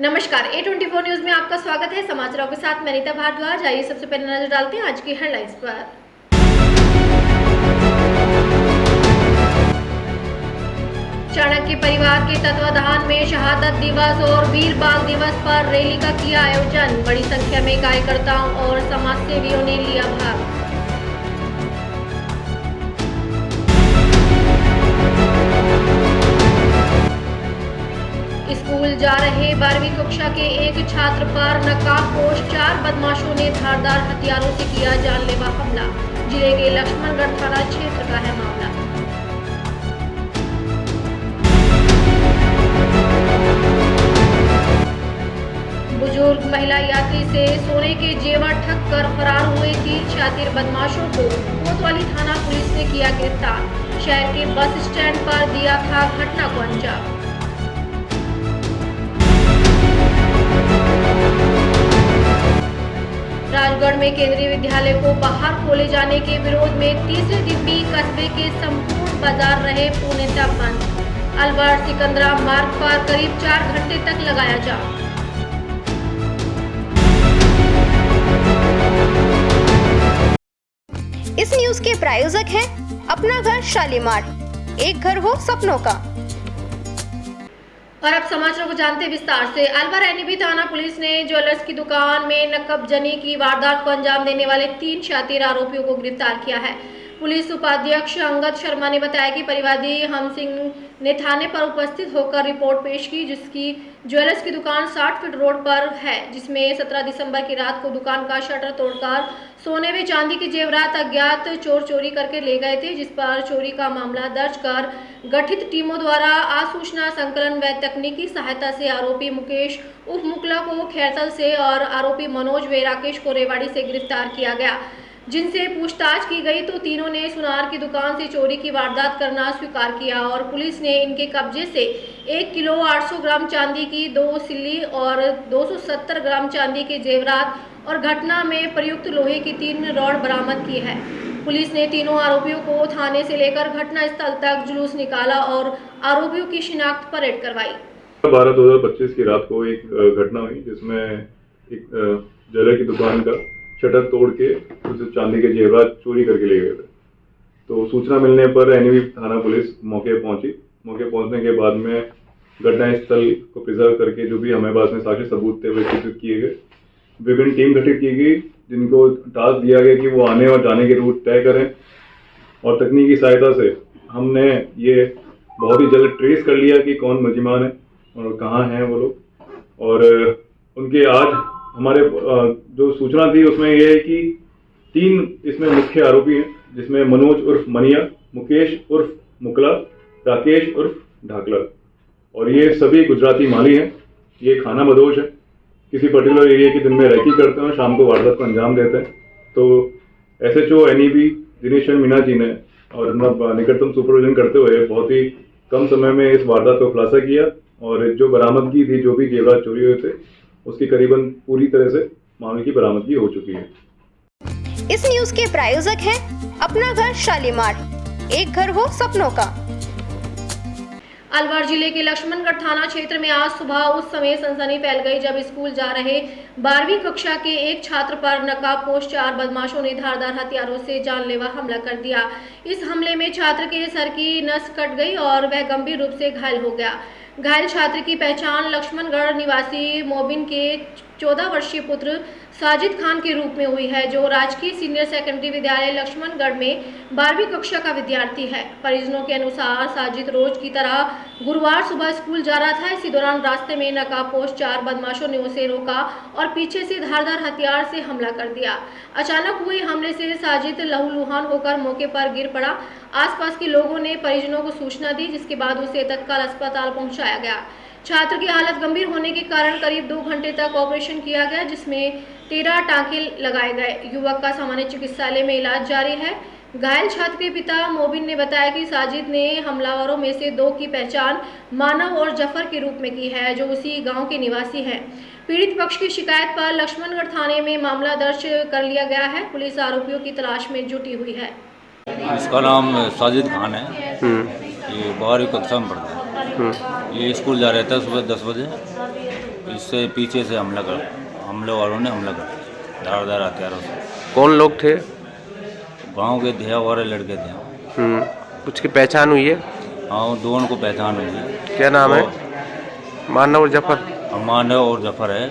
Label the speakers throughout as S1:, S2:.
S1: नमस्कार, A24 news में आपका स्वागत है। समाचारों के साथ मैं नीता भारद्वाज। आइए सबसे पहले नजर डालते हैं आज की हेडलाइंस पर। चाणक्य परिवार के तत्वाधान में शहादत दिवस और वीर बाल दिवस पर रैली का किया आयोजन। बड़ी संख्या में कार्यकर्ताओं और समाजसेवियों ने लिया भाग। स्कूल जा रहे 12वीं कक्षा के एक छात्र पर नकाबपोश 4 बदमाशों ने धारदार हथियारों से किया जानलेवा हमला। जिले के लक्ष्मणगढ़ थाना क्षेत्र का है मामला। बुजुर्ग महिला यात्री से सोने के जेवर ठग कर फरार हुए 3 शातिर बदमाशों को कोतवाली थाना पुलिस ने किया गिरफ्तार। शहर के बस स्टैंड पर दिया था घटना को अंजाम। राजगढ़ में केंद्रीय विद्यालय को बाहर खोले जाने के विरोध में तीसरे दिन भी कस्बे के संपूर्ण बाजार रहे पूर्णतः बंद। अलवर सिकंदरा मार्ग पर करीब 4 घंटे तक लगाया जाम।
S2: इस न्यूज के प्रायोजक हैं अपना घर शालीमार, एक घर हो सपनों का।
S1: और अब समाचारों को जानते हैं विस्तार से। अलवर एनएबी थाना पुलिस ने ज्वेलर्स की दुकान में नकबजनी की वारदात को अंजाम देने वाले 3 शातिर आरोपियों को गिरफ्तार किया है। पुलिस उपाध्यक्ष अंगद शर्मा ने बताया कि परिवादी हम सिंह ने थाने पर उपस्थित होकर रिपोर्ट पेश की, जिसकी ज्वेलर्स की दुकान 60 फीट रोड पर है, जिसमें 17 दिसंबर की रात को दुकान का शटर तोड़कर सोने व चांदी के जेवरात अज्ञात चोर चोरी करके ले गए थे, जिस पर चोरी का मामला दर्ज कर गठित टीमों द्वारा आसूचना संकलन व तकनीकी सहायता से आरोपी मुकेश उर्फ मुकला को खैरतल से और आरोपी मनोज व राकेश को रेवाड़ी से गिरफ्तार किया गया, जिनसे पूछताछ की गई तो तीनों ने सुनार की दुकान से चोरी की वारदात करना स्वीकार किया और पुलिस ने इनके कब्जे से 1 किलो 800 ग्राम चांदी की 2 सिल्ली और 270 ग्राम चांदी के जेवरात और घटना में प्रयुक्त लोहे की 3 रॉड बरामद की है। पुलिस ने तीनों आरोपियों को थाने से लेकर घटना स्थल तक जुलूस निकाला और आरोपियों की शिनाख्त परेड करवाई।
S3: 12/2025 की रात को एक घटना हुई जिसमें एक ज्वेलर की दुकान का शटर तोड़ के उस चांदी के जेवरात चोरी करके ले गए थे। तो सूचना मिलने पर एनएबी थाना पुलिस मौके पहुंची। मौके पहुंचने के बाद में घटना स्थल को प्रिजर्व करके जो भी हमारे पास में साक्ष्य सबूत थे वो एकत्रित किए गए। विभिन्न टीम गठित की गई जिनको टास्क दिया गया कि वो आने और जाने के रूट तय करें और तकनीकी सहायता से हमने ये बहुत ही जल्द ट्रेस कर लिया कि कौन मुलजिमान है और कहाँ हैं वो लोग। और उनके आज हमारे जो सूचना थी उसमें यह है कि 3 इसमें मुख्य आरोपी हैं, जिसमें मनोज उर्फ मनिया, मुकेश उर्फ मुकला, राकेश उर्फ ढाकला, और ये सभी गुजराती माली हैं। ये खाना बदोश है, किसी पर्टिकुलर एरिया के दिन में रैकी करते हैं और शाम को वारदात को अंजाम देते हैं। तो एसएचओ एनईबी दिनेश चंद्र मीना जी ने और अपना निकटतम सुपरविजन करते हुए बहुत ही कम समय में इस वारदात को खुलासा किया और जो बरामदगी थी, जो भी जेवरात चोरी हुए थे, उसकी करीबन पूरी तरह से मामले की बरामदगी हो चुकी है।
S2: इस न्यूज के प्रायोजक हैं अपना घर शालीमार, एक घर हो सपनों का।
S1: अलवर जिले के लक्ष्मणगढ़ थाना क्षेत्र में आज सुबह उस समय सनसनी फैल गई जब स्कूल जा रहे 12वीं कक्षा के एक छात्र पर नकाबपोश 4 बदमाशों ने धारदार हथियारों से जानलेवा हमला कर दिया। इस हमले में छात्र के सर की नस कट गई और वह गंभीर रूप से घायल हो गया। घायल छात्र की पहचान लक्ष्मणगढ़ निवासी मोबिन के 14 वर्षीय पुत्र साजिद खान के रूप में हुई है, जो राजकीय सीनियर सेकेंडरी विद्यालय लक्ष्मणगढ़ में 12वीं कक्षा का विद्यार्थी है। परिजनों के अनुसार साजिद रोज की तरह गुरुवार सुबह स्कूल जा रहा था। इसी दौरान रास्ते में नकाबपोश 4 बदमाशों ने उसे रोका और पीछे से धारदार हथियार से हमला कर दिया। अचानक हुए हमले से साजिद लहूलुहान होकर मौके पर गिर पड़ा। आसपास के लोगों ने परिजनों को सूचना दी, जिसके बाद उसे तत्काल अस्पताल पहुंचाया गया। छात्र की हालत गंभीर होने के कारण करीब 2 घंटे तक ऑपरेशन किया गया, जिसमें 13 टांके लगाए गए। युवक का सामान्य चिकित्सालय में इलाज जारी है। घायल छात्र के पिता मोबिन ने बताया कि साजिद ने हमलावरों में से 2 की पहचान मानव और जफर के रूप में की है, जो उसी गांव के निवासी हैं। पीड़ित पक्ष की शिकायत पर लक्ष्मणगढ़ थाने में मामला दर्ज कर लिया गया है। पुलिस आरोपियों की तलाश में जुटी हुई है।
S4: इसका नाम साजिद खान है। ये 12वीं कक्षा में पढ़ता है। ये स्कूल जा रहा था सुबह 10 बजे। इससे पीछे से हमले वालों ने हमला कर दिया धारदार हथियारों से।
S5: कौन लोग थे?
S4: गांव के थे और लड़के थे।
S5: कुछ की पहचान हुई है?
S4: हाँ, दोनों को पहचान हुई है।
S5: क्या नाम है? मानव और जफर।
S4: मानव और जफर है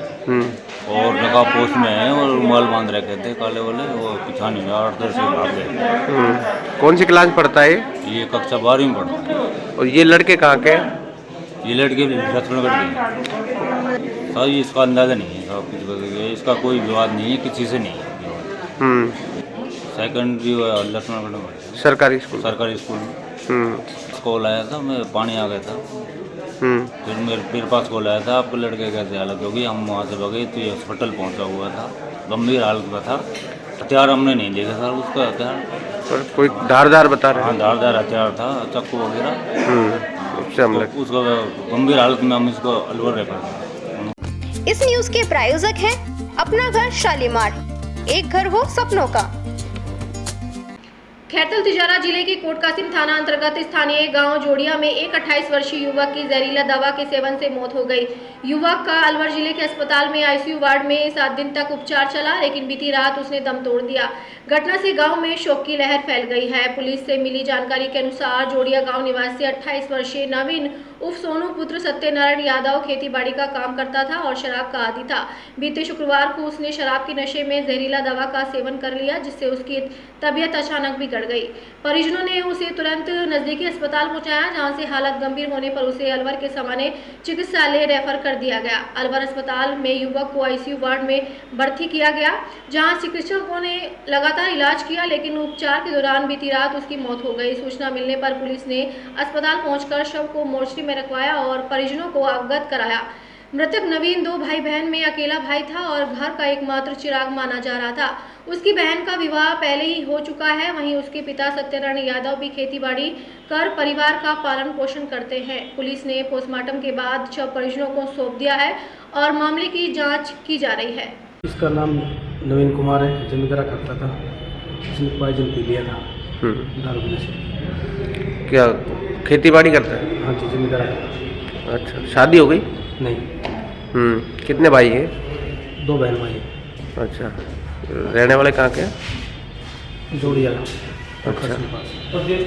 S4: और नकाब पोस्ट में है और रुमाल बांध रखे थे काले वाले। वो पीछा नहीं हुआ, 8-10 से भाग गए।
S5: कौन सी क्लास पढ़ता है?
S4: ये कक्षा 12वीं में पढ़ता है।
S5: और ये लड़के कहाँ के?
S4: ये लड़के लक्ष्मणगढ़ के। सर इसका अंदाजा नहीं है, सब कुछ इसका कोई विवाद नहीं है, किसी से नहीं है। सेकेंडरी लक्ष्मणगढ़ में
S5: सरकारी स्कूल
S4: कॉल आया था, मैं पानी आ गया था। फिर मेरे पास कॉल आया था, आपके लड़के कैसे हालत होगी। हम वहाँ से भगे तो ये हॉस्पिटल पहुँचा हुआ था, गंभीर हालत में था। हथियार हमने नहीं देखा सर, उसका हथियार
S5: पर कोई धारदार बता रहे?
S4: हाँ, धारदार हथियार था, चाकू वगैरह।
S5: उससे हमला।
S4: उसका गंभीर हालत में हम इसको अलवर रेफर।
S2: इस न्यूज के प्रायोजक हैं अपना घर शालीमार, एक घर हो सपनों का।
S1: खैरतल तिजारा जिले के कोटकासिम थाना अंतर्गत स्थानीय गांव जोड़िया में एक 28 वर्षीय युवक की जहरीला दवा के सेवन से मौत हो गई। युवक का अलवर जिले के अस्पताल में आईसीयू वार्ड में 7 दिन तक उपचार चला, लेकिन बीती रात उसने दम तोड़ दिया। घटना से गांव में शोक की लहर फैल गई है। पुलिस से मिली जानकारी के अनुसार जोड़िया गांव निवासी 28 वर्षीय नवीन उर्फ सोनू पुत्र सत्यनारायण यादव खेतीबाड़ी का काम करता था और शराब का आदी था। बीते शुक्रवार को उसने शराब के नशे में जहरीला दवा का सेवन कर लिया, जिससे उसकी तबीयत अचानक बिगड़ गई। परिजनों ने उसे तुरंत नजदीकी अस्पताल पहुंचाया, जहां से हालत गंभीर होने पर उसे अलवर के सामान्य चिकित्सालय रेफर कर दिया गया। अलवर अस्पताल में युवक को आईसीयू वार्ड में भर्ती किया गया, जहां चिकित्सकों ने लगातार इलाज किया, लेकिन उपचार के दौरान बीती रात उसकी मौत हो गई। सूचना मिलने पर पुलिस ने अस्पताल पहुंचकर शव को मोर्चरी में रखवाया और परिजनों को अवगत कराया। मृतक नवीन 2 भाई बहन में अकेला भाई था और घर का एकमात्र चिराग माना जा रहा था। उसकी बहन का विवाह पहले ही हो चुका है। वहीं उसके पिता सत्यनारायण यादव भी खेतीबाड़ी कर परिवार का पालन पोषण करते हैं। पुलिस ने पोस्टमार्टम के बाद शव परिजनों को सौंप दिया है और मामले की जांच की जा रही है।
S6: इसका नाम नवीन कुमार है, जमींदारा करता था। इसने पॉइजन पी लिया था दारू पीने से।
S5: क्या खेतीबाड़ी करता है?
S6: हाँ जी, जमींदारा करता।
S5: अच्छा, शादी हो गई?
S6: नहीं।
S5: कितने भाई हैं?
S6: 2 बहन भाई।
S5: अच्छा, रहने वाले कहाँ के?
S6: जोड़िया।
S5: अच्छा,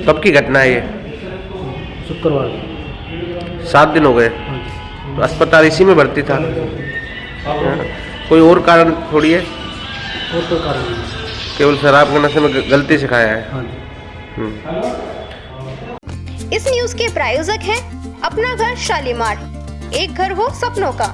S5: कब की घटना है ये?
S6: शुक्रवार को।
S5: 7 दिन हो गए।
S6: हाँ जी।
S5: तो अस्पताल इसी में भर्ती था? कोई और कारण थोड़ी है?
S6: और कोई कारण नहीं,
S5: केवल शराब के नशे में गलती से खाया है।
S6: हाँ जी।
S2: इस न्यूज के प्रायोजक हैं अपना घर शालीमार, एक घर हो सपनों का।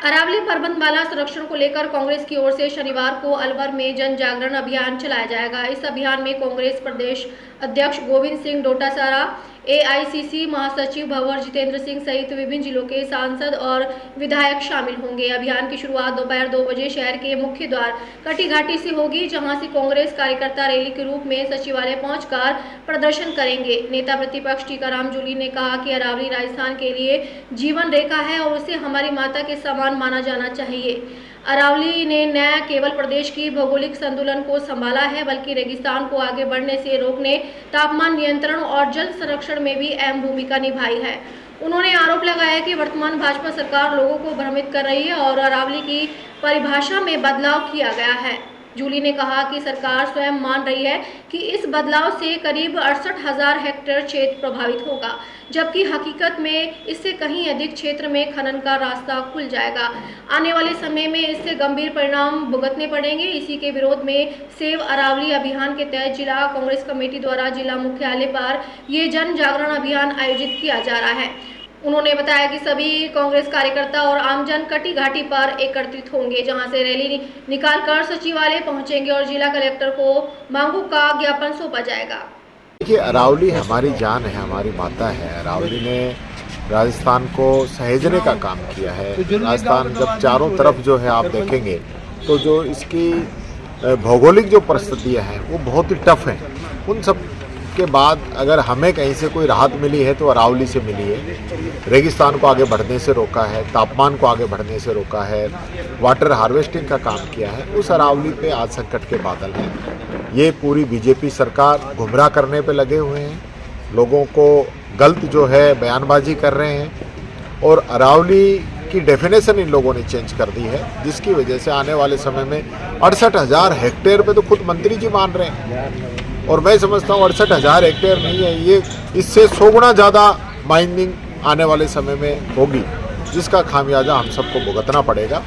S1: अरावली पर्वतमाला संरक्षण को लेकर कांग्रेस की ओर से शनिवार को अलवर में जन जागरण अभियान चलाया जाएगा। इस अभियान में कांग्रेस प्रदेश अध्यक्ष गोविंद सिंह डोटासरा, एआईसीसी महासचिव भंवर जितेंद्र सिंह सहित विभिन्न जिलों के सांसद और विधायक शामिल होंगे। अभियान की शुरुआत दोपहर 2 बजे शहर के मुख्य द्वार कटी घाटी से होगी, जहां से कांग्रेस कार्यकर्ता रैली के रूप में सचिवालय पहुंचकर प्रदर्शन करेंगे। नेता प्रतिपक्ष टीकाराम जूली ने कहा कि अरावली राजस्थान के लिए जीवन रेखा है और उसे हमारी माता के समान माना जाना चाहिए। अरावली ने न केवल प्रदेश की भौगोलिक संतुलन को संभाला है, बल्कि रेगिस्तान को आगे बढ़ने से रोकने, तापमान नियंत्रण और जल संरक्षण में भी अहम भूमिका निभाई है। उन्होंने आरोप लगाया कि वर्तमान भाजपा सरकार लोगों को भ्रमित कर रही है और अरावली की परिभाषा में बदलाव किया गया है। जूली ने कहा कि सरकार स्वयं मान रही है कि इस बदलाव से करीब 68,000 हेक्टेयर क्षेत्र प्रभावित होगा, जबकि हकीकत में इससे कहीं अधिक क्षेत्र में खनन का रास्ता खुल जाएगा। आने वाले समय में इससे गंभीर परिणाम भुगतने पड़ेंगे। इसी के विरोध में सेव अरावली अभियान के तहत जिला कांग्रेस कमेटी द्वारा जिला मुख्यालय पर ये जन जागरण अभियान आयोजित किया जा रहा है। उन्होंने बताया कि सभी कांग्रेस कार्यकर्ता और आमजन कटी घाटी पर एकत्रित होंगे, जहां से रैली निकालकर सचिवालय पहुंचेंगे और जिला कलेक्टर को मांगों का ज्ञापन सौंपा जाएगा।
S7: देखिए, अरावली हमारी जान है, हमारी माता है। अरावली ने राजस्थान को सहेजने का काम किया है। राजस्थान जब चारों तरफ जो है आप देखेंगे तो जो इसकी भौगोलिक जो परिस्थितियाँ हैं वो बहुत ही टफ हैं। उन सब के बाद अगर हमें कहीं से कोई राहत मिली है तो अरावली से मिली है। रेगिस्तान को आगे बढ़ने से रोका है, तापमान को आगे बढ़ने से रोका है, वाटर हार्वेस्टिंग का काम किया है। उस अरावली पे आज संकट के बादल हैं। ये पूरी बीजेपी सरकार गुमराह करने पे लगे हुए हैं, लोगों को गलत जो है बयानबाजी कर रहे हैं और अरावली की डेफिनेशन इन लोगों ने चेंज कर दी है, जिसकी वजह से आने वाले समय में 68,000 हेक्टेयर पे तो खुद मंत्री जी मान रहे हैं। और मैं समझता हूँ 68,000 हेक्टेयर नहीं है, ये इससे 100 गुना ज़्यादा माइनिंग आने वाले समय में होगी, जिसका खामियाजा हम सबको भुगतना पड़ेगा।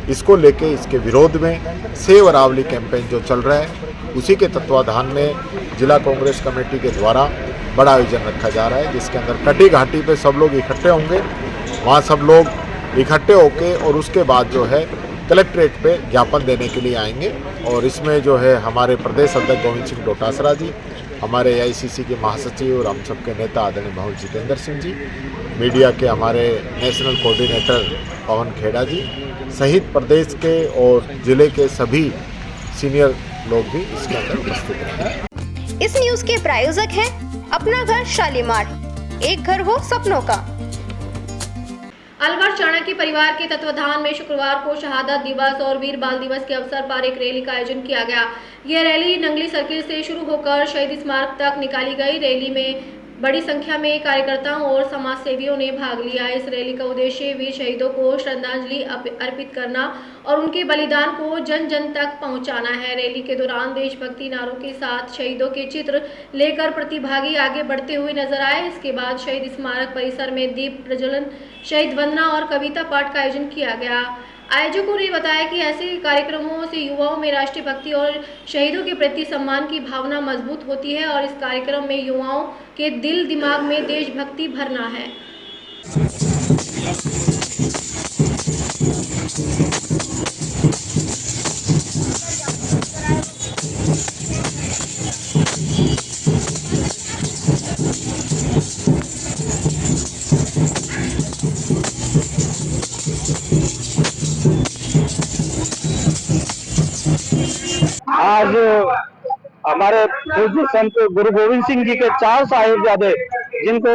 S7: इसको लेके, इसके विरोध में सेव अरावली कैंपेन जो चल रहा है, उसी के तत्वाधान में जिला कांग्रेस कमेटी के द्वारा बड़ा आयोजन रखा जा रहा है, जिसके अंदर कटी घाटी पे सब लोग इकट्ठे होंगे। वहाँ सब लोग इकट्ठे होके और उसके बाद जो है कलेक्ट्रेट पे ज्ञापन देने के लिए आएंगे। और इसमें जो है हमारे प्रदेश अध्यक्ष गोविंद सिंह डोटासरा जी, हमारे AICC के महासचिव और हम सबके नेता आदरणीय बहुल जितेंद्र सिंह जी, मीडिया के हमारे नेशनल कोऑर्डिनेटर पवन खेड़ा जी सहित प्रदेश के और जिले के सभी सीनियर लोग भी इसके अंदर उपस्थित रहेंगे।
S2: इस न्यूज के प्रायोजक हैं अपना घर शालीमार, एक घर हो सपनों का।
S1: अलवर चाणक्य परिवार के तत्वाधान में शुक्रवार को शहादत दिवस और वीर बाल दिवस के अवसर पर एक रैली का आयोजन किया गया। यह रैली नंगली सर्किल से शुरू होकर शहीद स्मारक तक निकाली गई। रैली में बड़ी संख्या में कार्यकर्ताओं और समाज सेवियों ने भाग लिया। इस रैली का उद्देश्य वीर शहीदों को श्रद्धांजलि अर्पित करना और उनके बलिदान को जन जन तक पहुंचाना है। रैली के दौरान देशभक्ति नारों के साथ शहीदों के चित्र लेकर प्रतिभागी आगे बढ़ते हुए नजर आए। इसके बाद शहीद स्मारक परिसर में दीप प्रज्वलन, शहीद वंदना और कविता पाठ का आयोजन किया गया। आयोजकों ने बताया कि ऐसे कार्यक्रमों से युवाओं में राष्ट्रीय भक्ति और शहीदों के प्रति सम्मान की भावना मजबूत होती है और इस कार्यक्रम में युवाओं के दिल दिमाग में देशभक्ति भरना है।
S8: आज हमारे पूज्य संत गुरु गोविंद सिंह जी के 4 साहिबजादे, जिनको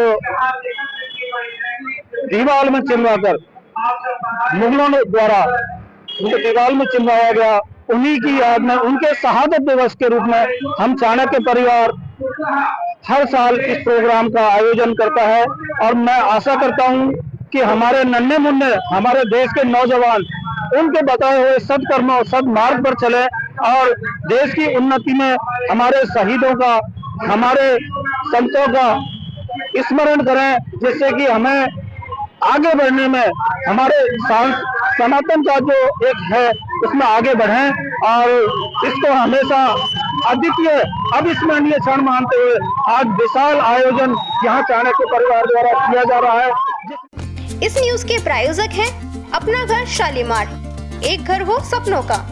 S8: दीवाल में चिनवाकर मुगलों द्वारा उनको दीवाल में चिनवाया गया, उन्हीं की याद में उनके शहादत दिवस के रूप में हम चाणक्य परिवार हर साल इस प्रोग्राम का आयोजन करता है। और मैं आशा करता हूं कि हमारे नन्हे मुन्ने, हमारे देश के नौजवान उनके बताए हुए सदकर्मों और सदमार्ग पर चले और देश की उन्नति में हमारे शहीदों का, हमारे संतों का स्मरण करें, जिससे कि हमें आगे बढ़ने में हमारे सनातन का जो एक है उसमें आगे बढ़ें और इसको हमेशा अद्वितीय अविस्मरणीय क्षण मानते हुए आज विशाल आयोजन यहाँ चाणक्य परिवार द्वारा किया जा रहा है।
S2: इस न्यूज के प्रायोजक हैं अपना घर शालीमार, एक घर हो सपनों का।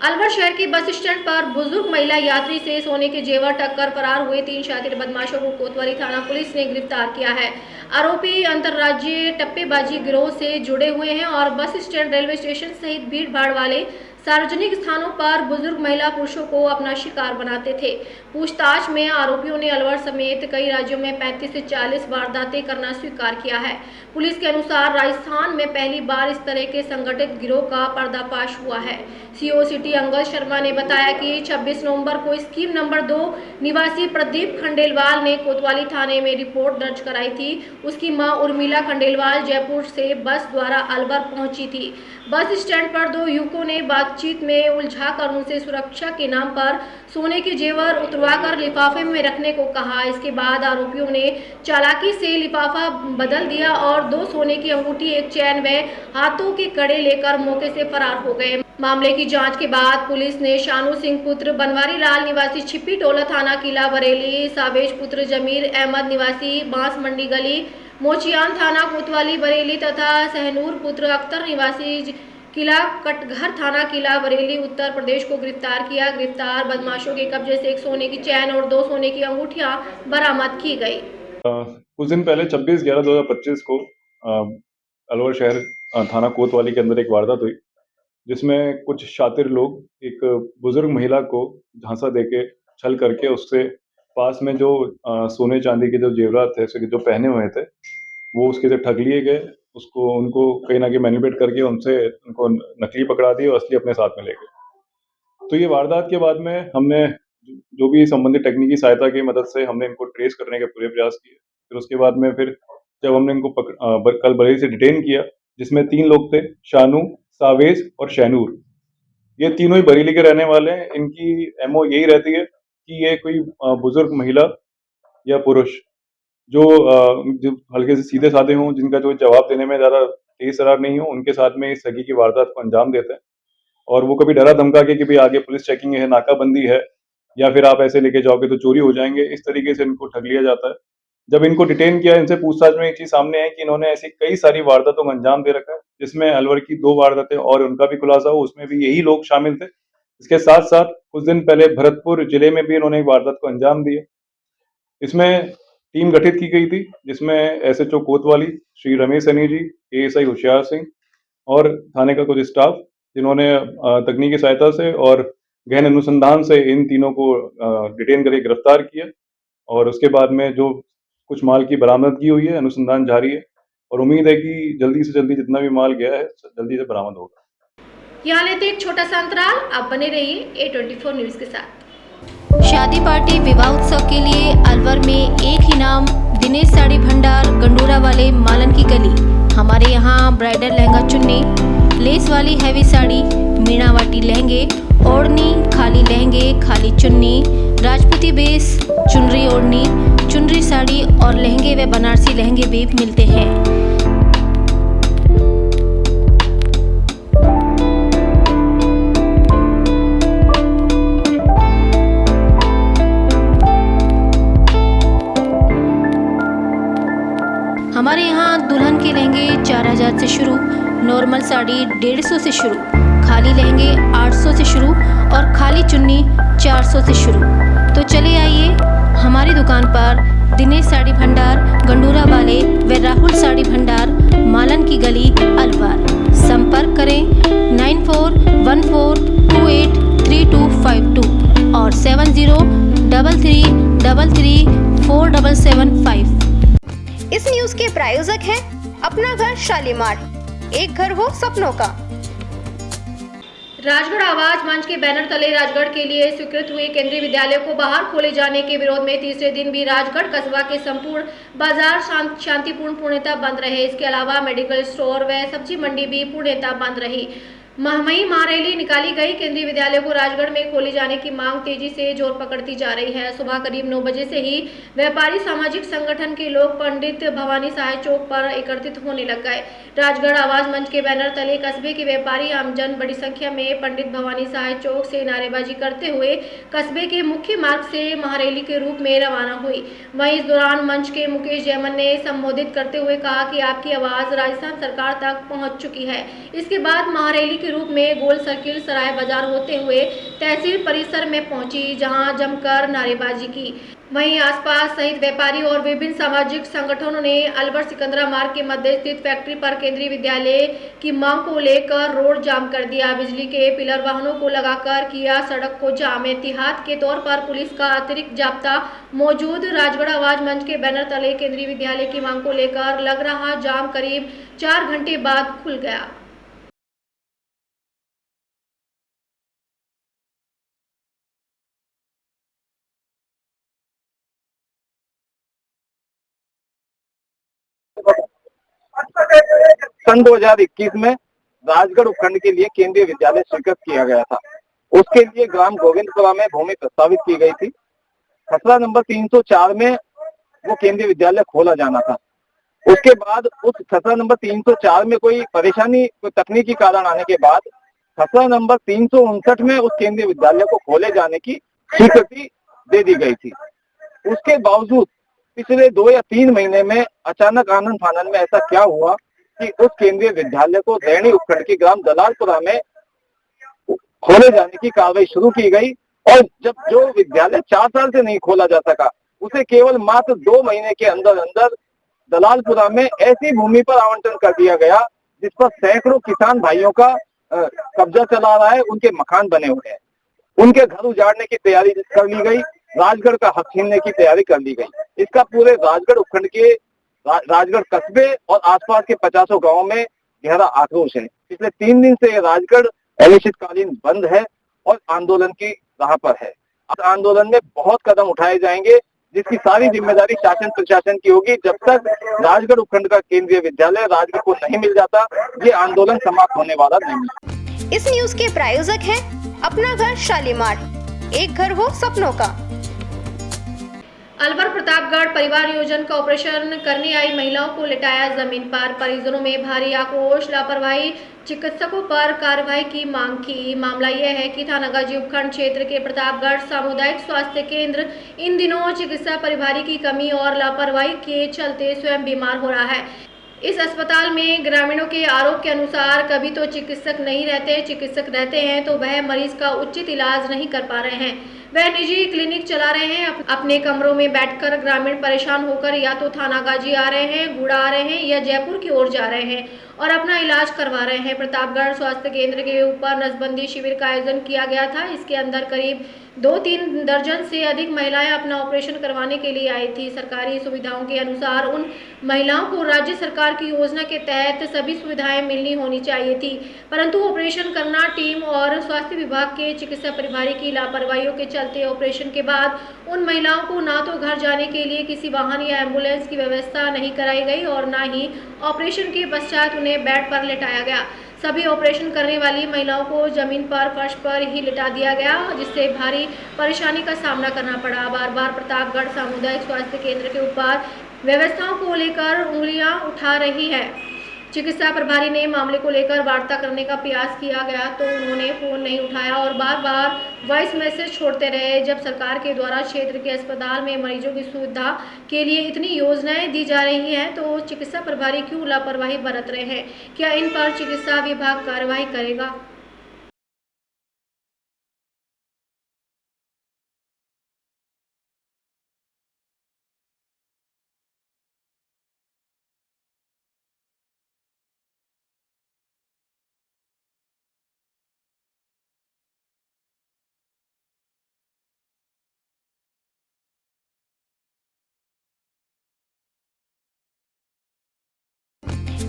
S1: अलवर शहर के बस स्टैंड पर बुजुर्ग महिला यात्री से सोने के जेवर टक्कर फरार हुए 3 शातिर बदमाशों को कोतवाली थाना पुलिस ने गिरफ्तार किया है। आरोपी अंतर्राज्यीय टप्पेबाजी गिरोह से जुड़े हुए हैं और बस स्टैंड, रेलवे स्टेशन सहित भीड़ भाड़ वाले सार्वजनिक स्थानों पर बुजुर्ग महिला पुरुषों को अपना शिकार बनाते थे। पूछताछ में आरोपियों ने अलवर समेत कई राज्यों में 35 से 40 वारदातें करना स्वीकार किया है। पुलिस के अनुसार राजस्थान में पहली बार इस तरह के संगठित गिरोह का पर्दाफाश हुआ है। CO सिटी अंगद शर्मा ने बताया कि 26 नवंबर को स्कीम नंबर 2 निवासी प्रदीप खंडेलवाल ने कोतवाली थाने में रिपोर्ट दर्ज कराई थी। उसकी मां उर्मिला खंडेलवाल जयपुर से बस द्वारा अलवर पहुंची थी। बस स्टैंड पर 2 युवकों ने बातचीत में उलझाकर उनसे सुरक्षा के नाम पर सोने के जेवर उतरवाकर लिफाफे में रखने को कहा। इसके बाद आरोपियों ने चालाकी से लिफाफा बदल दिया और 2 सोने की अंगूठी, एक चैन व हाथों के कड़े लेकर मौके से फरार हो गए। मामले की जांच के बाद पुलिस ने शानू सिंह पुत्र बनवारी लाल निवासी छिप्पी टोला थाना किला बरेली, सावेज पुत्र जमीर अहमद निवासी बांस मंडी गली मोचियान थाना कोतवाली बरेली तथा सहनूर पुत्र अख्तर निवासी किला कटघर थाना किला बरेली उत्तर प्रदेश को गिरफ्तार किया। गिरफ्तार बदमाशों के कब्जे से 1 सोने की चैन और 2 सोने की अंगूठियां बरामद की गई।
S3: कुछ दिन पहले 26/11/2025 को अलवर शहर थाना कोतवाली के अंदर एक वारदात हुई, जिसमें कुछ शातिर लोग एक बुजुर्ग महिला को झांसा देके छल करके उससे पास में जो सोने चांदी के जो जेवरात थे जो पहने हुए थे वो उसके से ठग लिए गए। उनको कहीं ना कहीं मैनिपुलेट करके उनको नकली पकड़ा दिए और असली अपने साथ में ले गए। तो ये वारदात के बाद में हमने जो भी संबंधित तकनीकी सहायता की मदद से हमने इनको ट्रेस करने के पूरे प्रयास किए। फिर उसके बाद में फिर जब हमने इनको कल बरेली से डिटेन किया, जिसमें 3 लोग थे, शानू, सावेज और शहनूर। ये तीनों ही बरेली के रहने वाले हैं। इनकी एमओ यही रहती है कि ये कोई बुजुर्ग महिला या पुरुष जो हल्के से सीधे-साधे हों, जिनका जो जवाब देने में ज़्यादा तेज़-तर्रार नहीं हो, उनके साथ में इस ठगी की वारदात को अंजाम देते हैं। और वो कभी डरा-धमका के कि भई आगे पुलिस चेकिंग है, नाकाबंदी है या फिर आप ऐसे लेके जाओगे तो चोरी हो जाएँगे, इस तरीके से इनको ठग लिया जाता है। जब इनको डिटेन किया, इनसे पूछताछ में एक चीज़ सामने आई कि इन्होंने ऐसी कई सारी वारदातों को अंजाम दे रखा है, जिसमें अलवर की 2 वारदातें और उनका भी खुलासा हुआ, उसमें भी यही लोग शामिल थे। इसके साथ-साथ कुछ दिन पहले भरतपुर जिले में भी इन्होंने एक वारदात को अंजाम दिया। इसमें टीम गठित की गई थी, जिसमें एसएचओ कोतवाली, श्री रमेश सैनी जी, एएसआई होशियार सिंह और थाने का कुछ स्टाफ, जिन्होंने तकनीकी सहायता से और गहन अनुसंधान से इन तीनों को डिटेन करके गिरफ्तार किया और उसके बाद में जो कुछ माल की बरामदगी हुई है, अनुसंधान जारी है और उम्मीद है कि जल्दी से जल्दी जितना भी माल गया है, जल्दी से बरामद होगा।
S1: यहाँ लेते एक छोटा सा अंतराल, आप बने रहिए A24 न्यूज के साथ।
S2: शादी पार्टी विवाह उत्सव के लिए अलवर में एक ही नाम, दिनेश साड़ी भंडार, गंडूरा वाले, मालन की गली। हमारे यहाँ ब्राइडल लहंगा चुन्नी, लेस वाली हैवी साड़ी, मीनावाटी लहंगे, ओढ़नी, खाली लहंगे, खाली चुन्नी, राजपूती बेस, चुनरी ओढ़नी, चुनरी साड़ी और लहंगे व बनारसी लहंगे भी मिलते हैं। हमारे यहाँ दुल्हन के लहंगे 4000 से शुरू, नॉर्मल साड़ी 150 से शुरू, खाली लहंगे 800 से शुरू और खाली चुन्नी 400 से शुरू। तो चले आइए हमारी दुकान पर, दिनेश साड़ी भंडार, गंडूरा वाले व राहुल साड़ी भंडार, मालन की गली, अलवर। संपर्क करें 9414283252 और 7033334775। इस न्यूज के प्रायोजक हैं अपना घर शालीमार, एक घर हो सपनों का।
S1: राजगढ़ आवाज मंच के बैनर तले राजगढ़ के लिए स्वीकृत हुए केंद्रीय विद्यालय को बाहर खोले जाने के विरोध में तीसरे दिन भी राजगढ़ कस्बा के संपूर्ण बाजार शांतिपूर्ण पूर्णतः बंद रहे। इसके अलावा मेडिकल स्टोर व सब्जी मंडी भी पूर्णतः बंद रही। वहीं महारैली निकाली गई। केंद्रीय विद्यालय को राजगढ़ में खोले जाने की मांग तेजी से जोर पकड़ती जा रही है। सुबह करीब 9 बजे से ही व्यापारी सामाजिक संगठन के लोग पंडित भवानी सहाय चौक पर एकत्रित होने लग गए। राजगढ़ आवाज मंच के बैनर तले कस्बे के व्यापारी आमजन बड़ी संख्या में पंडित भवानी सहाय चौक से नारेबाजी करते हुए कस्बे के मुख्य मार्ग से महारैली के रूप में रवाना हुई। वहीं इस दौरान मंच के मुकेश जैमन ने संबोधित करते हुए कहा कि आपकी आवाज राजस्थान सरकार तक पहुंच चुकी है। इसके बाद महारैली के रूप में गोल सर्किल सराय बाजार होते हुए तहसील परिसर में पहुंची, जहां जमकर नारेबाजी की। वहीं आसपास सहित व्यापारी और विभिन्न सामाजिक संगठनों ने अलवर सिकंदरा मार्ग के मध्य स्थित फैक्ट्री पर केंद्रीय विद्यालय की मांग को लेकर रोड जाम कर दिया। बिजली के पिलर वाहनों को लगाकर किया सड़क को जाम। एहतियात के तौर पर पुलिस का अतिरिक्त जाब्ता मौजूद। राजगढ़ आवाज मंच के बैनर तले केंद्रीय विद्यालय की मांग को लेकर लग रहा जाम करीब 4 घंटे बाद खुल गया।
S8: सन 2021 में राजगढ़ उपखंड के लिए केंद्रीय विद्यालय स्वीकृत किया गया था। उसके लिए ग्राम गोविंदपुरा में भूमि प्रस्तावित की गई थी। खसरा नंबर 304 में वो केंद्रीय विद्यालय खोला जाना था। उसके बाद उस खसरा नंबर 304 में कोई परेशानी, कोई तकनीकी कारण आने के बाद खसरा नंबर 359 में उस केंद्रीय विद्यालय को खोले जाने की स्वीकृति दे दी गई थी। उसके बावजूद पिछले 2 या 3 महीने में अचानक आनन फानन में ऐसा क्या हुआ कि उस केंद्रीय विद्यालय को दैनी उपखंड की ग्राम दलालपुरा में खोले जाने की कार्रवाई शुरू की गई और जब जो विद्यालय 4 साल से नहीं खोला जा सका, उसे केवल मात्र 2 महीने के अंदर अंदर दलालपुरा में ऐसी भूमि पर आवंटन कर दिया गया जिस पर सैकड़ों किसान भाइयों का कब्जा चला रहा है। उनके मकान बने हुए हैं, उनके घर उजाड़ने की तैयारी कर ली गई, राजगढ़ का हक छीनने की तैयारी कर ली गई। इसका पूरे राजगढ़ उपखंड के राजगढ़ कस्बे और आसपास के 50 गांवों में गहरा आक्रोश है। पिछले 3 दिन से राजगढ़ अनिश्चितकालीन बंद है और आंदोलन की राह पर है। इस आंदोलन में बहुत कदम उठाए जाएंगे
S9: जिसकी सारी जिम्मेदारी शासन प्रशासन की होगी। जब तक राजगढ़ उपखंड का केंद्रीय विद्यालय राजगढ़ को नहीं मिल जाता, ये आंदोलन समाप्त होने वाला नहीं।
S10: इस न्यूज के प्रायोजक हैं अपना घर शालीमार, एक घर हो सपनों का।
S1: अलवर प्रतापगढ़ परिवार नियोजन का ऑपरेशन करने आई महिलाओं को लिटाया जमीन पर, परिजनों में भारी आक्रोश, लापरवाही, चिकित्सकों पर कार्रवाई की मांग की। मामला यह है कि थानागाजी उपखंड क्षेत्र के प्रतापगढ़ सामुदायिक स्वास्थ्य केंद्र इन दिनों चिकित्सा प्रभारी की कमी और लापरवाही के चलते स्वयं बीमार हो रहा है। इस अस्पताल में ग्रामीणों के आरोप के अनुसार कभी तो चिकित्सक नहीं रहते, चिकित्सक रहते हैं तो वह मरीज का उचित इलाज नहीं कर पा रहे हैं। वह निजी क्लिनिक चला रहे हैं, अपने कमरों में बैठकर ग्रामीण परेशान होकर या तो थानागाजी आ रहे हैं, गुड़ा आ रहे हैं या जयपुर की ओर जा रहे हैं और अपना इलाज करवा रहे हैं। प्रतापगढ़ स्वास्थ्य केंद्र के ऊपर नसबंदी शिविर का आयोजन किया गया था। इसके अंदर करीब 2-3 दर्जन से अधिक महिलाएं अपना ऑपरेशन करवाने के लिए आई थी। सरकारी सुविधाओं के अनुसार उन महिलाओं को राज्य सरकार की योजना के तहत सभी सुविधाएं मिलनी होनी चाहिए थी, परंतु ऑपरेशन करना टीम और स्वास्थ्य विभाग के चिकित्सा प्रभारी की लापरवाहियों के चलते ऑपरेशन के बाद उन महिलाओं को ना तो घर जाने के लिए किसी वाहन या एम्बुलेंस की व्यवस्था नहीं कराई गई और ना ही ऑपरेशन के पश्चात उन्हें बेड पर लेटाया गया। सभी ऑपरेशन करने वाली महिलाओं को जमीन पर फर्श पर ही लिटा दिया गया, जिससे भारी परेशानी का सामना करना पड़ा। बार बार प्रतापगढ़ सामुदायिक स्वास्थ्य केंद्र के ऊपर व्यवस्थाओं को लेकर उंगलियां उठा रही है। चिकित्सा प्रभारी ने मामले को लेकर वार्ता करने का प्रयास किया गया तो उन्होंने फोन नहीं उठाया और बार बार वॉइस मैसेज छोड़ते रहे। जब सरकार के द्वारा क्षेत्र के अस्पताल में मरीजों की सुविधा के लिए इतनी योजनाएं दी जा रही हैं तो चिकित्सा प्रभारी क्यों लापरवाही बरत रहे हैं? क्या इन पर चिकित्सा विभाग कार्रवाई करेगा?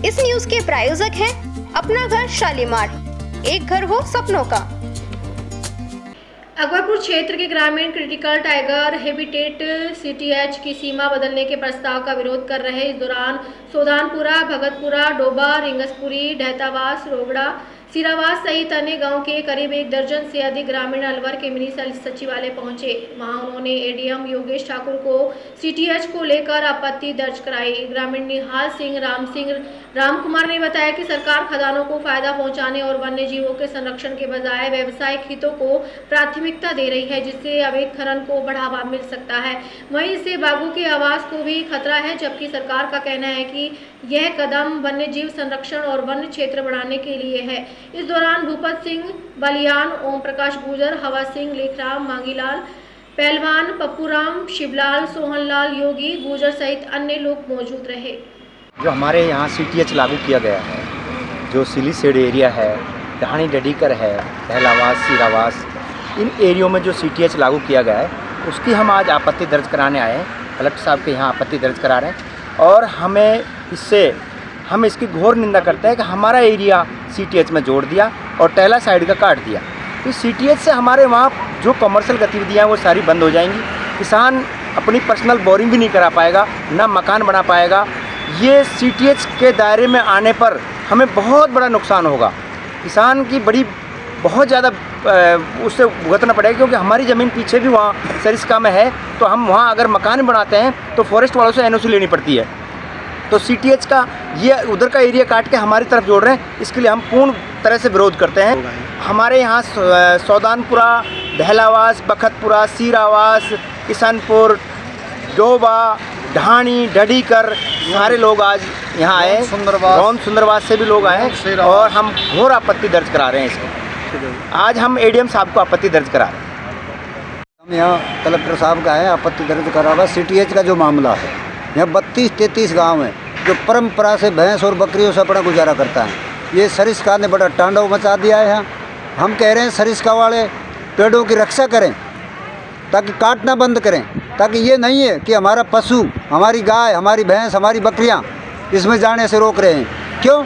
S10: इस न्यूज के प्रायोजक हैं अपना घर शालीमार, एक घर हो सपनों का।
S1: अकबरपुर क्षेत्र के ग्रामीण क्रिटिकल टाइगर हैबिटेट CTH की सीमा बदलने के प्रस्ताव का विरोध कर रहे। इस दौरान सोदानपुरा, भगतपुरा, डोबा, रिंगसपुरी, डहतावास, रोगड़ा, सिरावास सहित अन्य गांव के करीब 1 दर्जन से अधिक ग्रामीण अलवर के मिनी सचिवालय पहुंचे। वहां उन्होंने ADM योगेश ठाकुर को CTH को लेकर आपत्ति दर्ज कराई। ग्रामीण निहाल सिंह, राम कुमार ने बताया कि सरकार खदानों को फायदा पहुंचाने और वन्य जीवों के संरक्षण के बजाय व्यावसायिक हितों को प्राथमिकता दे रही है, जिससे अवैध खनन को बढ़ावा मिल सकता है। वहीं इससे बाघों के आवास को भी खतरा है, जबकि सरकार का कहना है कि यह कदम वन्य जीव संरक्षण और वन्य क्षेत्र बढ़ाने के लिए है। इस दौरान भूपत सिंह बलियान, ओम प्रकाश गुजर, हवा सिंह, लेखराम, मांगीलाल, पहलवान, पप्पूराम, शिवलाल, सोहनलाल, योगी गुजर सहित अन्य लोग मौजूद रहे।
S11: जो हमारे यहाँ CTH लागू किया गया है, जो सिलीसेड एरिया है, ढाणी डडीकर है, पहलावास, सिरावास, इन एरियो में जो CTH लागू किया गया है उसकी हम आज आपत्ति दर्ज कराने आए हैं। कलेक्टर साहब के यहाँ आपत्ति दर्ज करा रहे हैं और हम इसकी घोर निंदा करते हैं कि हमारा एरिया CTH में जोड़ दिया और टहला साइड का काट दिया। तो CTH से हमारे वहाँ जो कमर्शियल गतिविधियाँ वो सारी बंद हो जाएंगी। किसान अपनी पर्सनल बोरिंग भी नहीं करा पाएगा, ना मकान बना पाएगा। ये CTH के दायरे में आने पर हमें बहुत बड़ा नुकसान होगा। किसान की बहुत ज़्यादा उससे भुगतना पड़ेगा, क्योंकि हमारी ज़मीन पीछे भी वहाँ सरिस्का में है। तो हम वहाँ अगर मकान बनाते हैं तो फॉरेस्ट वालों से NOC लेनी पड़ती है। तो CTH का ये उधर का एरिया काट के हमारी तरफ जोड़ रहे हैं, इसके लिए हम पूर्ण तरह से विरोध करते हैं। हमारे यहाँ सौदानपुरा, दहलावास, बखतपुरा, सीरावास, किशनपुर, डोबा, ढाणी, डडीकर सारे लोग आज यहाँ आए। सुंदरवास से भी लोग आए और हम घोर आपत्ति दर्ज करा रहे हैं इसको। आज हम ADM साहब को आपत्ति दर्ज करा रहे हैं।
S12: हम यहाँ कलेक्टर साहब का है आपत्ति दर्ज करा हुआ। CTH का जो मामला है, यहाँ 32-33 गांव हैं जो परंपरा से भैंस और बकरियों से अपना गुजारा करता है। ये सरिस्का ने बड़ा तांडव मचा दिया है यहाँ। हम कह रहे हैं सरिस्का वाले पेड़ों की रक्षा करें, ताकि काटना बंद करें, ताकि ये नहीं है कि हमारा पशु, हमारी गाय, हमारी भैंस, हमारी बकरियाँ इसमें जाने से रोक रहे हैं। क्यों?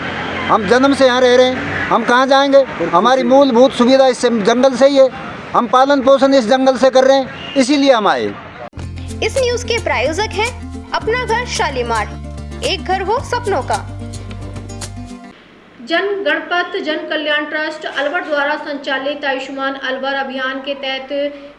S12: हम जन्म से यहाँ रह रहे हैं, हम कहाँ जाएंगे? हमारी मूलभूत सुविधा इससे जंगल से ही है। हम पालन पोषण इस जंगल से कर रहे हैं, इसीलिए हम आए।
S10: इस न्यूज के प्रायोजक हैं अपना घर शालीमार, एक घर हो सपनों का।
S1: जन गणपत जन कल्याण ट्रस्ट अलवर द्वारा संचालित आयुष्मान अलवर अभियान के तहत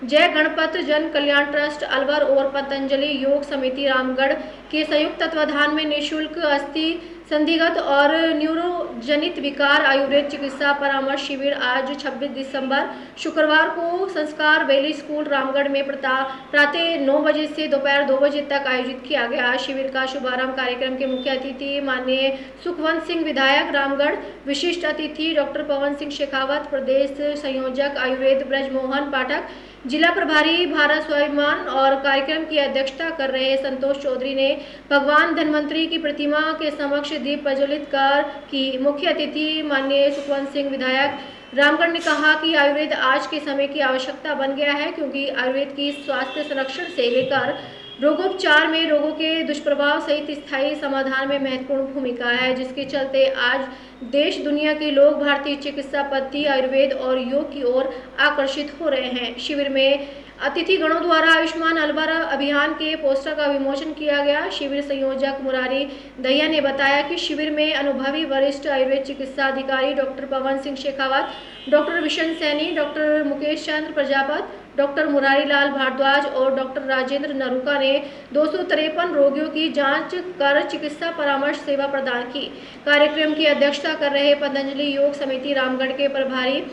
S1: जय गणपत जन कल्याण ट्रस्ट अलवर और पतंजलि योग समिति रामगढ़ के संयुक्त तत्वाधान में निःशुल्क अस्थि संदिग्ध और न्यूरोजनित विकार आयुर्वेद चिकित्सा परामर्श शिविर आज 26 दिसंबर शुक्रवार को संस्कार वैली स्कूल रामगढ़ में प्रातः 9 बजे से दोपहर 2 बजे तक आयोजित किया गया। शिविर का शुभारंभ कार्यक्रम के मुख्य अतिथि माननीय सुखवंत सिंह विधायक रामगढ़, विशिष्ट अतिथि डॉक्टर पवन सिंह शेखावत, प्रदेश संयोजक आयुर्वेद ब्रजमोहन पाठक, जिला प्रभारी भारत स्वाभिमान और कार्यक्रम की अध्यक्षता कर रहे संतोष चौधरी ने भगवान धन्वंतरी की प्रतिमा के समक्ष दीप प्रज्वलित कर की। मुख्य अतिथि माननीय सुखवंत सिंह विधायक रामगढ़ ने कहा कि आयुर्वेद आज के समय की आवश्यकता बन गया है, क्योंकि आयुर्वेद की स्वास्थ्य संरक्षण से लेकर रोगोपचार में रोगों के दुष्प्रभाव सहित स्थायी समाधान में महत्वपूर्ण भूमिका है, जिसके चलते आज देश दुनिया के लोग भारतीय चिकित्सा पद्धति आयुर्वेद और योग की ओर आकर्षित हो रहे हैं। शिविर में अतिथि गणों द्वारा आयुष्मान अलवर अभियान के पोस्टर का विमोचन किया गया। शिविर संयोजक मुरारी दहिया ने बताया कि शिविर में अनुभवी वरिष्ठ आयुर्वेद चिकित्सा अधिकारी doctor Pawan Singh Shekhawat, doctor Vishan Saini, doctor Mukesh Chandra Prajapat, doctor Murari Lal Bhardwaj और डॉक्टर राजेंद्र नरूका ने 253 रोगियों की जांच कर चिकित्सा परामर्श सेवा प्रदान की। कार्यक्रम की अध्यक्षता कर रहे पतंजलि योग समिति रामगढ़ के प्रभारी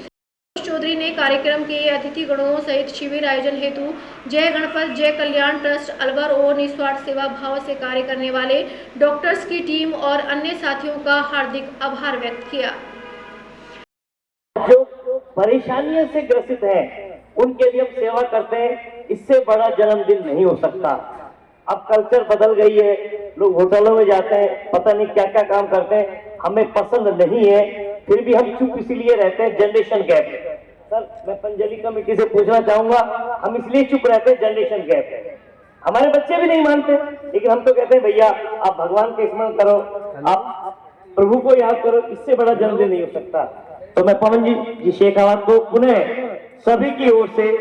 S1: चौधरी ने कार्यक्रम के अतिथि गणों सहित शिविर आयोजन हेतु जय गणपत जय कल्याण ट्रस्ट अलवर और निस्वार्थ सेवा भाव से कार्य करने वाले डॉक्टर्स की टीम और अन्य साथियों का हार्दिक आभार व्यक्त किया।
S13: जो परेशानियों से ग्रसित हैं, उनके लिए हम सेवा करते हैं, इससे बड़ा जन्मदिन नहीं हो सकता। अब कल्चर बदल गई है, लोग होटलों में जाते हैं, पता नहीं क्या क्या काम करते हैं, हमें पसंद नहीं है, फिर भी हम चुप इसीलिए रहते हैं, जनरेशन गैप। सर, मैं पंजली कमेटी से पूछना चाहूंगा, हम इसलिए चुप रहते हैं, जनरेशन गैप है। हमारे बच्चे भी नहीं मानते, लेकिन हम तो कहते हैं भैया आप भगवान का स्मरण करो, आप प्रभु को याद करो, इससे बड़ा जन्मदिन नहीं हो सकता। तो मैं पवन जी शेखावत को पुनः सभी की ओर से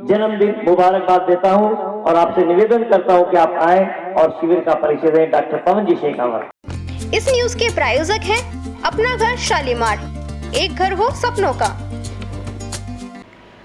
S13: जन्मदिन मुबारकबाद देता हूं और आपसे निवेदन करता हूं कि आप आए और शिविर का परिचय दें। डॉक्टर पवन जी शेखावत।
S10: इस न्यूज के प्रायोजक हैं अपना घर शालीमार, एक घर हो सपनों का।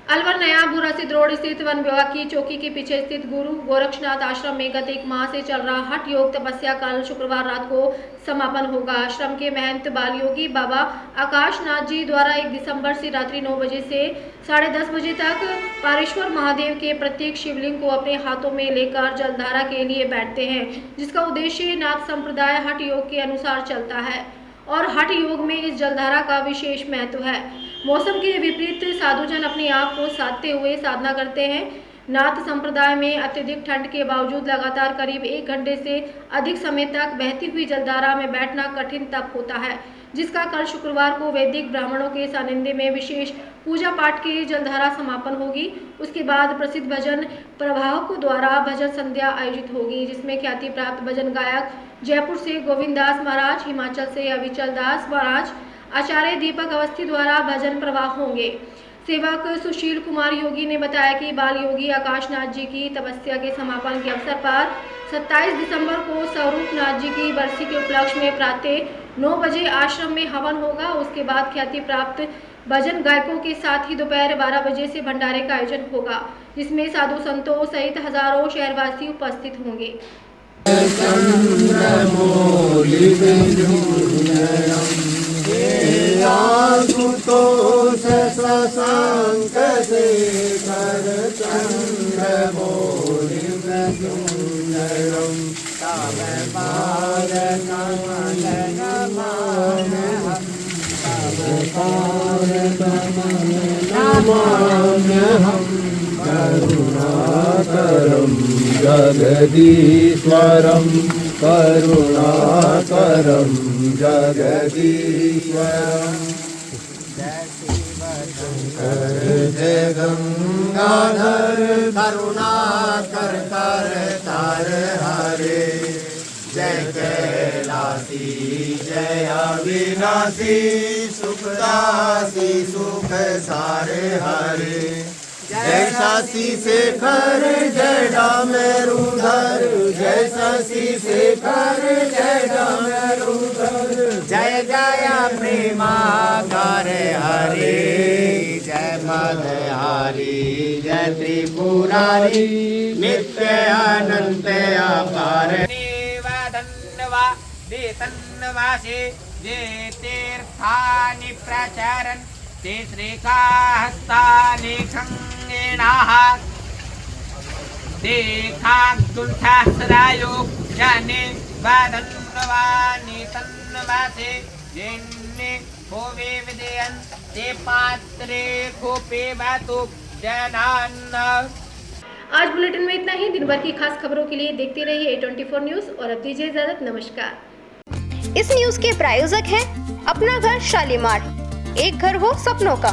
S1: अलवर नया बुरासिद रोड स्थित वन विभाग की चौकी के पीछे स्थित गुरु गोरक्षनाथ आश्रम में गत 1 माह से चल रहा हठ योग तपस्या कल शुक्रवार रात को समापन होगा। आश्रम के महंत बाल योगी बाबा आकाश नाथ जी द्वारा 1 दिसंबर से रात्रि 9 बजे से 10:30 बजे तक पारेश्वर महादेव के प्रत्येक शिवलिंग को अपने हाथों में लेकर जलधारा के लिए बैठते हैं, जिसका उद्देश्य नाथ संप्रदाय हठ योग के अनुसार चलता है और हठ योग में इस जलधारा का विशेष महत्व है। मौसम के विपरीत साधुजन अपने आप को साधते हुए साधना करते हैं। नाथ संप्रदाय में अत्यधिक ठंड के बावजूद लगातार करीब 1 घंटे से अधिक समय तक बहती हुई जलधारा में बैठना कठिन तप होता है, जिसका कल शुक्रवार को वैदिक ब्राह्मणों के सानिध्य में विशेष पूजा पाठ की जलधारा समापन होगी। उसके बाद प्रसिद्ध भजन प्रवाहकों द्वारा भजन संध्या आयोजित होगी, जिसमें ख्याति प्राप्त भजन गायक जयपुर से गोविंद दास महाराज, हिमाचल से अविचल दास महाराज, आचार्य दीपक अवस्थी द्वारा भजन प्रवाह होंगे। सेवक सुशील कुमार योगी ने बताया कि बाल योगी आकाशनाथ जी की तपस्या के समापन के अवसर पर 27 दिसंबर को स्वरूपनाथ जी की बरसी के उपलक्ष्य में प्रातः 9 बजे आश्रम में हवन होगा। उसके बाद ख्याति प्राप्त भजन गायकों के साथ ही दोपहर 12 बजे से भंडारे का आयोजन होगा, जिसमें साधु संतों सहित हजारों शहरवासी उपस्थित होंगे।
S14: करुणाकरं जगदीश्वरं करुणाकरं जगदीश्वरं जय गंगाधर करुणाकर कर तार हरे जय कैलासी जय अविनाशी सुखदासी सुख सारे हरे जय शशि शेखर जय डामरूधर, जय शशि शेखर जय डामरूधर, जय जय प्रेमाकर हरे, जय मदहारी जय त्रिपुरारी, नित्य अनंत अपार।
S15: तन्वासे जे तीर्थानि प्रचरन् ते श्रीकाहस्तानि खङ्गेणाः ते खाग्दुल्थासरायो जाने वादन्वानि तन्वासे जिन्ने भोवे विदयन् ते पात्रे गोपे वातु जनान्।
S1: आज बुलेटिन में इतना ही। दिन भर की खास खबरों के लिए देखते रहिए A24 न्यूज और अब दीजिए इजाजत। नमस्कार।
S10: इस न्यूज के प्रायोजक हैं अपना घर शालीमार, एक घर हो सपनों का।